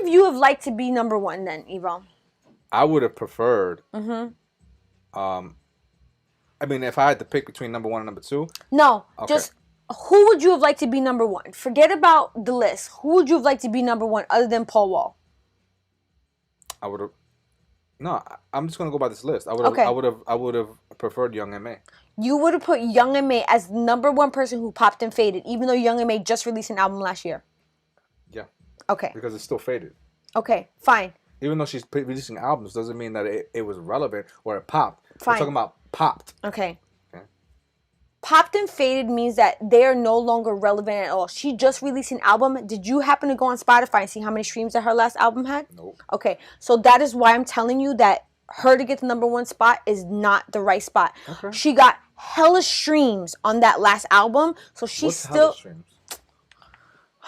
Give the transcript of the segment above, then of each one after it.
of you have liked to be number one then, Evo? I would have preferred. I mean, if I had to pick between number one and number two. No, Okay. just who would you have liked to be number one? Forget about the list. Who would you have liked to be number one other than Paul Wall? I would have. No, I'm just gonna go by this list. I would have. Okay. I would have preferred Young M.A. You would have put Young M.A as number one person who popped and faded, even though Young M.A just released an album last year. Yeah. Okay. Because it's still faded. Okay, fine. Even though she's releasing albums, doesn't mean that it was relevant or it popped. Fine. We're talking about popped. Okay. Okay. Popped and faded means that they are no longer relevant at all. She just released an album. Did you happen to go on Spotify and see how many streams that her last album had? Nope. Okay, so that is why I'm telling you that her to get the number one spot is not the right spot. Okay. She got hella streams on that last album, so she's What's still... hella streams?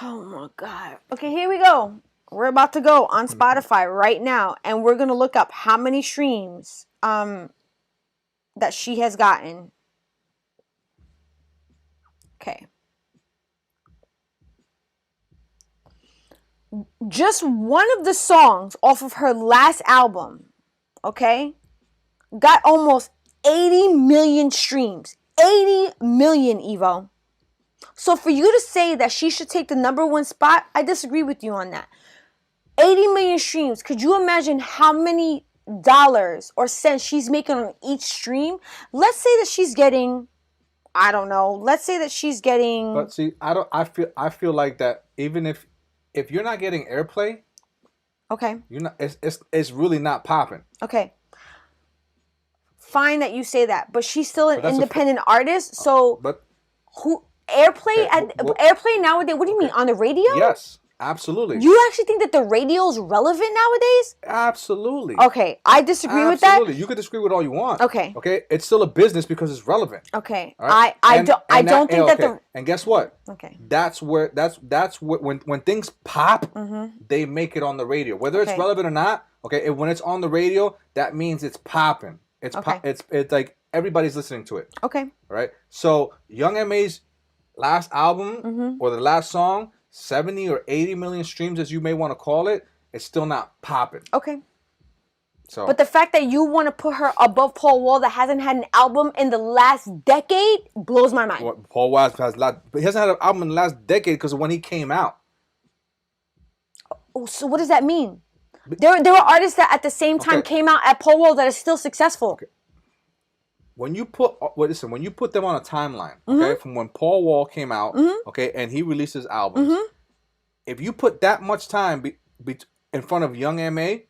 Oh my God. Okay, here we go. We're about to go on Spotify right now, and we're going to look up how many streams that she has gotten. Okay. Just one of the songs off of her last album, okay, got almost 80 million streams. 80 million, Evo. So for you to say that she should take the number one spot, I disagree with you on that. 80 million streams. Could you imagine how many dollars or cents she's making on each stream? Let's say that she's getting, I don't know. Let's say that she's getting. But see, I feel like that even if you're not getting airplay, Okay. you're not. It's really not popping. Okay. Fine that you say that, but she's still an independent artist. So But who airplay Okay, airplay nowadays? What do you mean on the radio? yes, absolutely. You actually think that the radio is relevant nowadays? Absolutely. Okay, I disagree with that. Absolutely. You can disagree with all you want. Okay. Okay. It's still a business because it's relevant. Okay. All right? I don't think that the. And guess what? Okay. That's where when things pop, they make it on the radio, whether it's Okay. relevant or not. Okay. When it's on the radio, that means it's popping. It's Okay. it's like everybody's listening to it. Okay. All right. So Young M.A.'s last album or the last song, 70 or 80 million streams, as you may want to call it, it's still not popping. Okay. So, But the fact that you want to put her above Paul Wall that hasn't had an album in the last decade blows my mind. Paul Wall he hasn't had an album in the last decade because of when he came out. Oh, so what does that mean? There were artists that at the same time came out at Paul Wall that are still successful. Okay. When you put when you put them on a timeline, okay, from when Paul Wall came out, okay, and he released his albums, if you put that much time in front of Young M.A,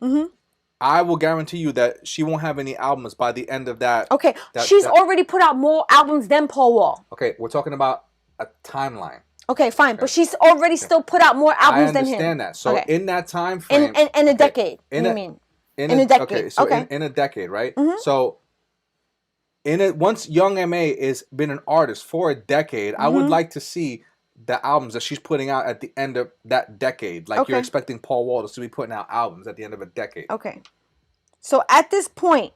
I will guarantee you that she won't have any albums by the end of that. Okay, she's already put out more albums than Paul Wall. Okay, we're talking about a timeline. Okay, fine, but she's already still put out more albums than him. I understand that. So in that time frame, in a decade, in a decade. Okay, so in a decade, right? So once Young M.A has been an artist for a decade, I would like to see the albums that she's putting out at the end of that decade. Like you're expecting Paul Wall to be putting out albums at the end of a decade. Okay. So at this point,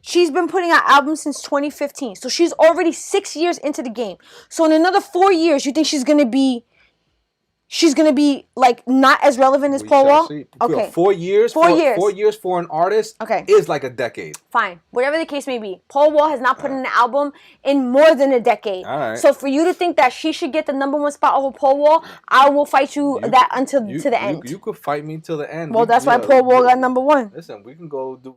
she's been putting out albums since 2015. So she's already 6 years into the game. So in another 4 years, you think she's gonna be like not as relevant as Paul Wall? See. Okay. 4 years. 4 years. 4 years for an artist is like a decade. Fine. Whatever the case may be. Paul Wall has not put in an album in more than a decade. All right. So for you to think that she should get the number one spot over Paul Wall, I will fight you that until to the end. You could fight me till the end. Well, that's why Paul Wall got number one. Listen, we can go do